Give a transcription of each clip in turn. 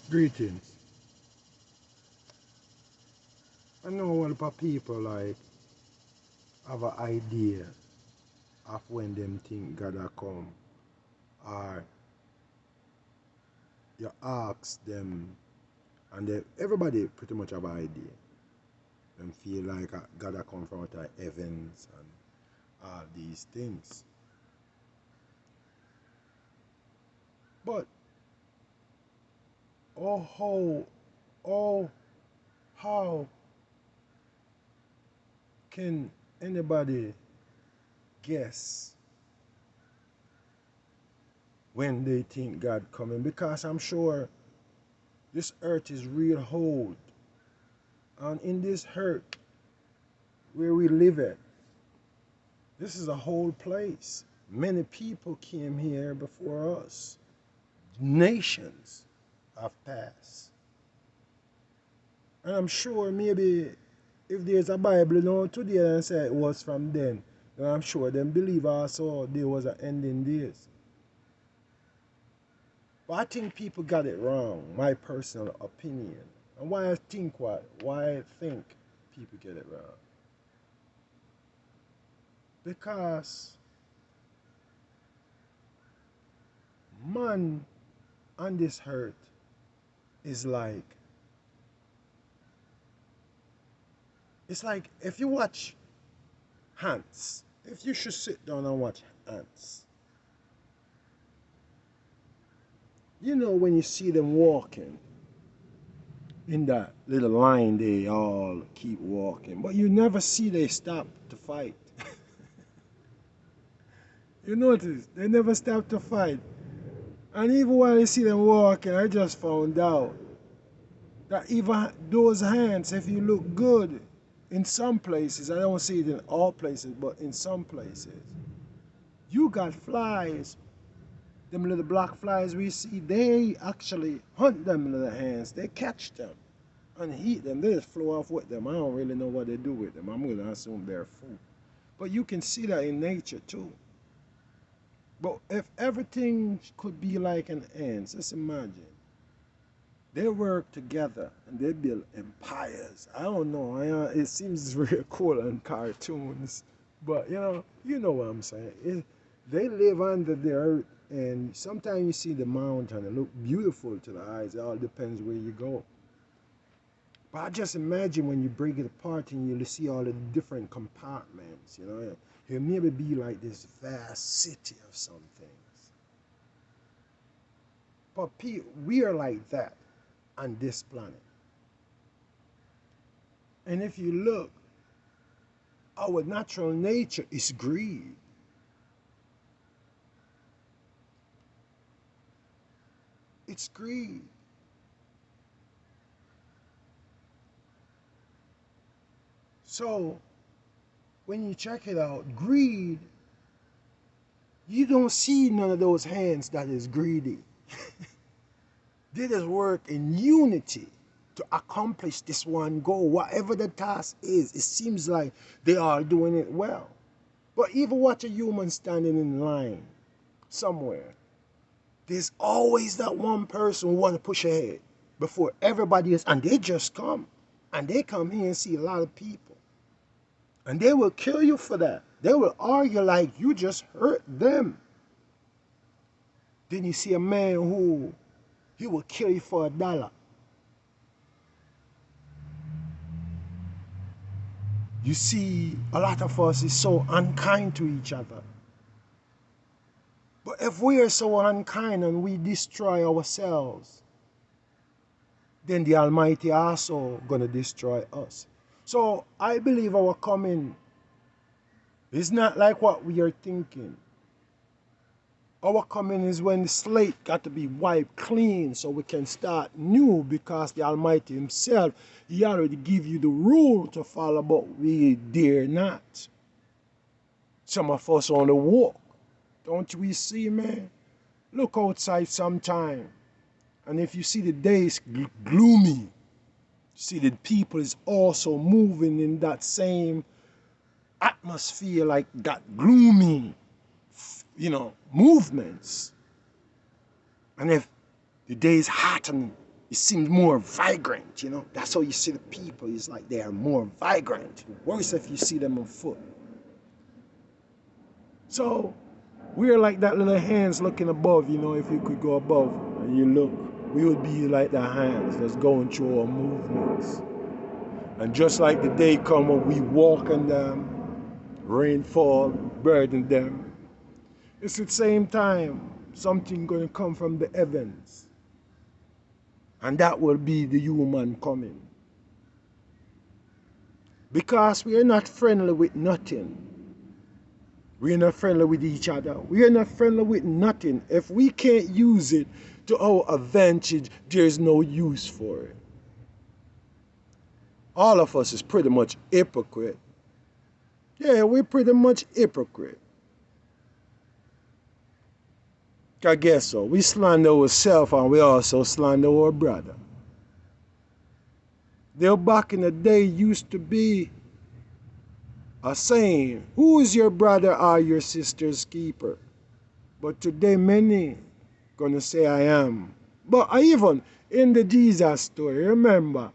Greetings. I know a lot of people like have an idea of when them think God will come, or you ask them, and everybody pretty much have an idea. Them feel like God will come from out of heavens and all these things. But oh oh how can anybody guess when they think God coming? Because I'm sure this earth is real old. And in this earth where we live at, this is a whole place. Many people came here before us. Nations have passed. And I'm sure maybe if there's a Bible now today and say it was from then I'm sure them believe also there was an ending days. But I think people got it wrong, my personal opinion. And why I think what? Why I think people get it wrong. Because man on this earth is like, it's like if you watch ants, if you should sit down and watch ants, you know when you see them walking in that little line, they all keep walking, but you never see they stop to fight. You notice they never stop to fight. And even while you see them walking, I just found out that even those hands, if you look good, in some places, I don't see it in all places, but in some places, you got flies, them little black flies we see, they actually hunt them little hands. They catch them and eat them. They just flow off with them. I don't really know what they do with them. I'm going to assume they're food. But you can see that in nature too. But if everything could be like an ant, just imagine. They work together and they build empires. I don't know. It seems real cool in cartoons, but you know what I'm saying. They live under the earth, and sometimes you see the mountain. It look beautiful to the eyes. It all depends where you go. But I just imagine when you break it apart and you see all the different compartments. It maybe be like this vast city of some things. But we are like that on this planet. And if you look, our natural nature is greed. It's greed. So when you check it out, greed, you don't see none of those hands that is greedy. They just work in unity to accomplish this one goal. Whatever the task is, it seems like they are doing it well. But even watch a human standing in line somewhere. There's always that one person who want to push ahead before everybody else, and they just come. And they come here and see a lot of people. And they will kill you for that. They will argue like you just hurt them. Then you see a man who he will kill you for $1. You see, a lot of us is so unkind to each other. But if we are so unkind and we destroy ourselves, then the Almighty also gonna destroy us. So I believe our coming is not like what we are thinking. Our coming is when the slate got to be wiped clean so we can start new, because the Almighty himself, he already give you the rule to follow, but we dare not. Some of us on the walk. Don't we see, man? Look outside sometime. And if you see the days gloomy, see the people is also moving in that same atmosphere, like that gloomy, movements. And if the day is hot and It seems more vibrant, That's how you see the people. It's like they are more vibrant. Worse if you see them on foot. So we're like that little hands looking above, if we could go above and you look, we would be like the hands that's going through our movements. And just like the day come when we walk on them, rain fall, burden them, it's at the same time something going to come from the heavens. And that will be the human coming. Because we are not friendly with nothing. We are not friendly with each other. We are not friendly with nothing. If we can't use it to our advantage, there's no use for it. All of us is pretty much hypocrite. Yeah, we're pretty much hypocrite. I guess so. We slander ourselves and we also slander our brother. There back in the day used to be a saying, who is your brother or your sister's keeper? But today many gonna say I am. But even in the Jesus story, remember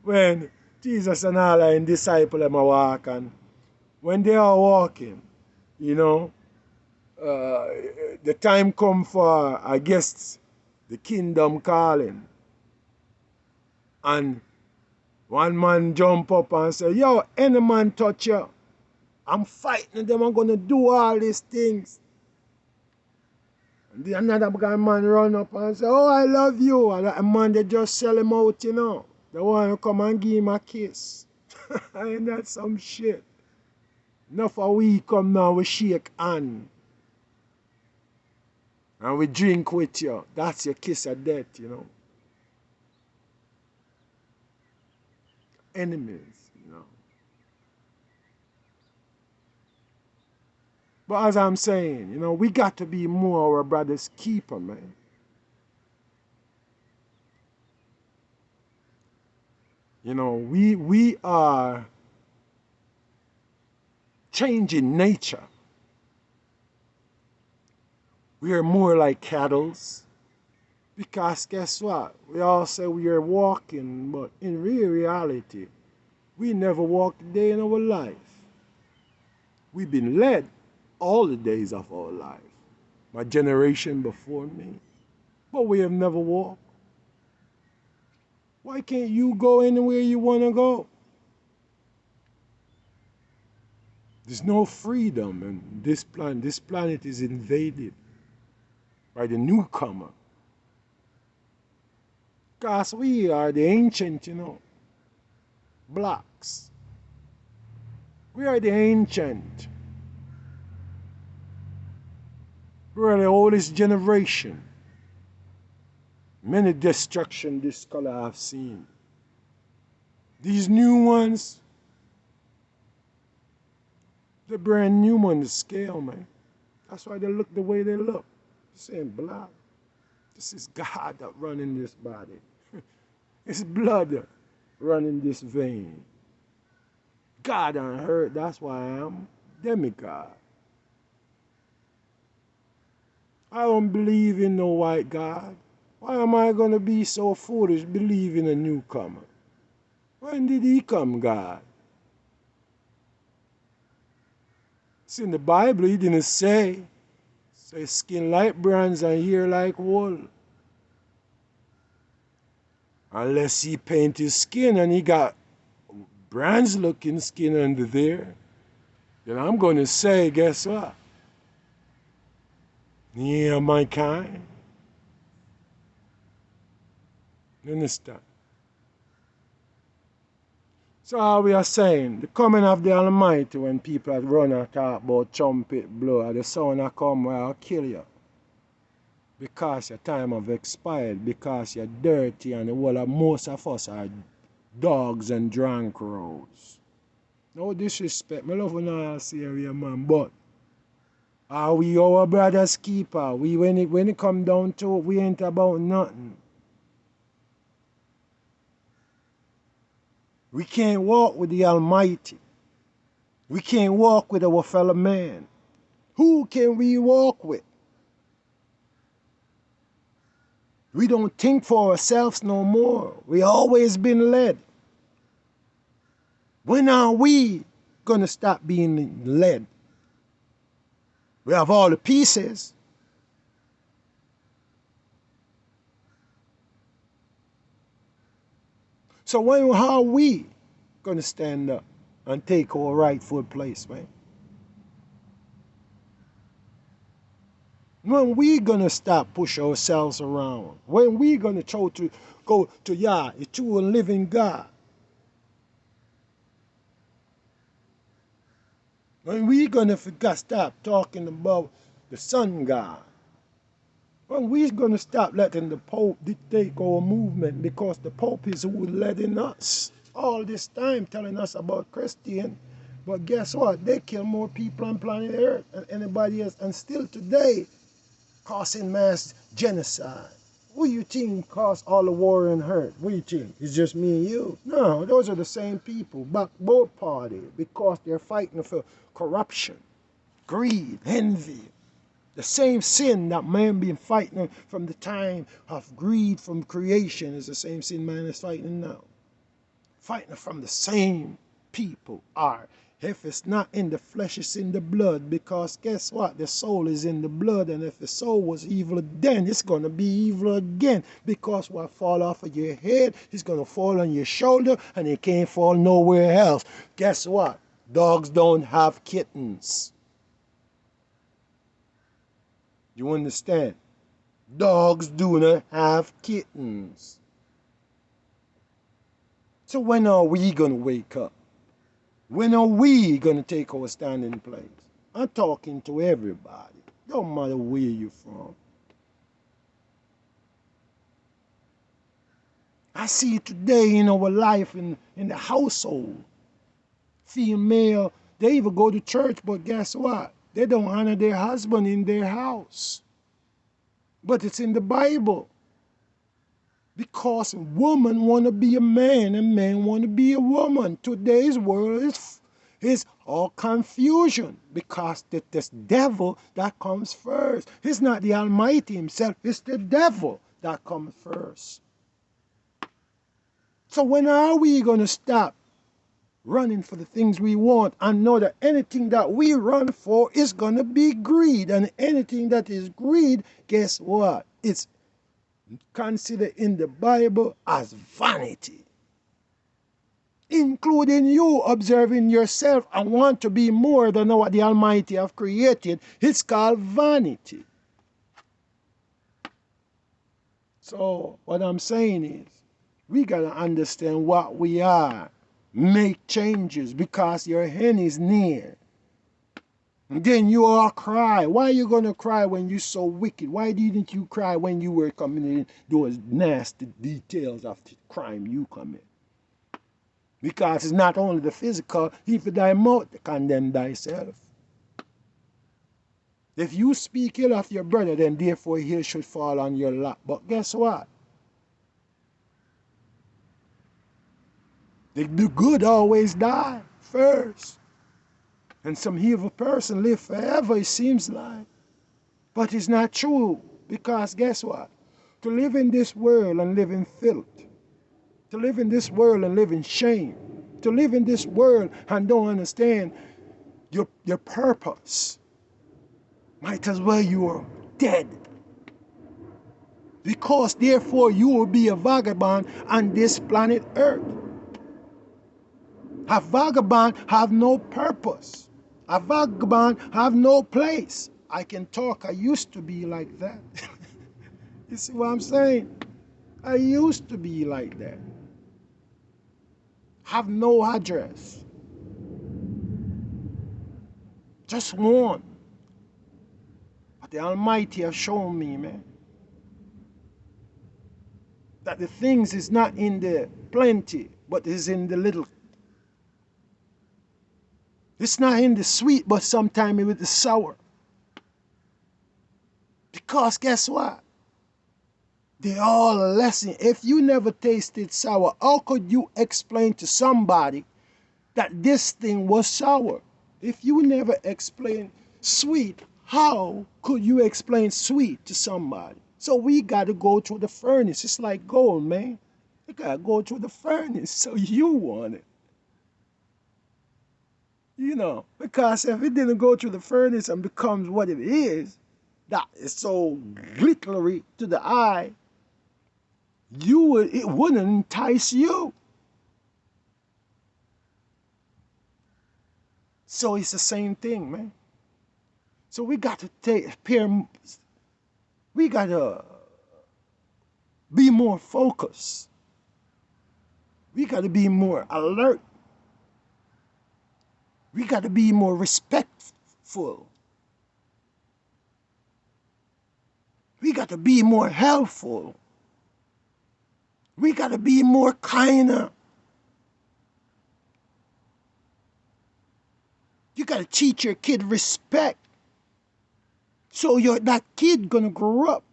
when Jesus and all the disciples are walking, when they are walking, the time come for, I guess, the kingdom calling. And one man jump up and say, yo, any man touch you, I'm fighting them, I'm going to do all these things. And another man run up and say, oh, I love you. And that man, they just sell him out, They want to come and give him a kiss. Ain't that some shit? Enough of we come now, we shake hand. And we drink with you. That's your kiss of death, Enemies, But as I'm saying, we got to be more our brother's keeper, man. We are changing nature. We are more like cattle. Because guess what? We all say we are walking, but in real reality, we never walked a day in our life. We've been led all the days of our life. My generation before me. But we have never walked. Why can't you go anywhere you want to go? There's no freedom, and this planet is invaded by the newcomer. Because we are the ancient, blacks. We are the ancient. We are the oldest generation. Many destruction this color I've seen. These new ones, they're brand new on the scale, man. That's why they look the way they look. This ain't black. This is God that running this body. It's blood running this vein. God on earth, that's why I am demigod. I don't believe in no white God. Why am I going to be so foolish believe in a newcomer? When did he come, God? It's in the Bible, he didn't say skin like bronze and hair like wool. Unless he paint his skin and he got bronze looking skin under there, then I'm going to say, guess what? Yeah, mankind. You understand? So how we are saying, the coming of the Almighty, when people run and talk about trumpet blow, the sound will come where I'll kill you. Because your time have expired, because you're dirty and the whole of most of us are dogs and drunk roads. No disrespect, I love when I see you, man, but are we our brother's keeper? When it come down to it, we ain't about nothing. We can't walk with the Almighty. We can't walk with our fellow man. Who can we walk with? We don't think for ourselves no more. We always been led. When are we gonna stop being led? We have all the pieces. So when are we gonna stand up and take our rightful place, man? When we gonna stop push ourselves around? When we gonna try to go to Yah, the true and living God? When we gonna stop talking about the sun God? When we gonna stop letting the Pope dictate our movement, because the Pope is who letting us all this time telling us about Christian. But guess what? They kill more people on planet Earth than anybody else, and still today causing mass genocide. Who you think caused all the war and hurt? What do you think? It's just me and you? No, those are the same people, but both parties, because they're fighting for corruption, greed, envy. The same sin that man been fighting from the time of greed from creation is the same sin man is fighting now. Fighting from the same people are. If it's not in the flesh, it's in the blood. Because guess what? The soul is in the blood. And if the soul was evil then, it's going to be evil again. Because what fall off of your head is going to fall on your shoulder. And it can't fall nowhere else. Guess what? Dogs don't have kittens. You understand? Dogs do not have kittens. So when are we going to wake up? When are we going to take our standing place? I'm talking to everybody. Don't matter where you're from. I see today in our life in the household. Female, they even go to church, but guess what? They don't honor their husband in their house. But it's in the Bible. Because women want to be a man and men want to be a woman. Today's world is all confusion because this devil that comes first. It's not the Almighty himself, it's the devil that comes first. So when are we going to stop running for the things we want and know that anything that we run for is going to be greed? And anything that is greed, guess what? It's considered in the Bible as vanity. Including you observing yourself and want to be more than what the Almighty have created. It's called vanity. So what I'm saying is, we got to understand what we are. Make changes because your end is near. And then you all cry. Why are you going to cry when you're so wicked? Why didn't you cry when you were committing those nasty details of the crime you commit? Because it's not only the physical, if thy mouth condemn thyself. If you speak ill of your brother, then therefore he should fall on your lap. But guess what? The good always die first. And some evil person live forever, it seems like. But it's not true. Because guess what? To live in this world and live in filth. To live in this world and live in shame. To live in this world and don't understand your purpose. Might as well you are dead. Because therefore you will be a vagabond on this planet Earth. A vagabond have no purpose. A vagabond have no place. I can talk. I used to be like that. You see what I'm saying? I used to be like that. Have no address. Just one. But the Almighty has shown me, man, that the things is not in the plenty, but is in the little. It's not in the sweet, but sometimes with the sour. Because guess what? They all a lesson. If you never tasted sour, how could you explain to somebody that this thing was sour? If you never explain sweet, how could you explain sweet to somebody? So we got to go through the furnace. It's like gold, man. You got to go through the furnace. So you want it. You know, because if it didn't go through the furnace and becomes what it is, that is so glittery to the eye, it wouldn't entice you. So it's the same thing, man. So we got to we got to be more focused. We got to be more alert. We got to be more respectful. We got to be more helpful. We got to be more kinder. You got to teach your kid respect. So that kid gonna grow up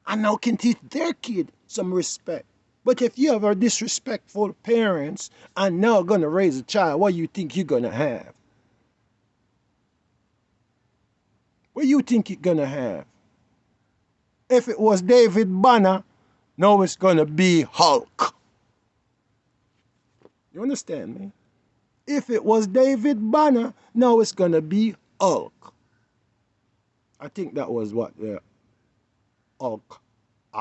and now can teach their kid some respect. But if you have a disrespectful parents and now gonna raise a child, what do you think you're gonna have? What do you think you're gonna have? If it was David Banner, now it's gonna be Hulk. You understand me? If it was David Banner, now it's gonna be Hulk. I think that was what, yeah, Hulk.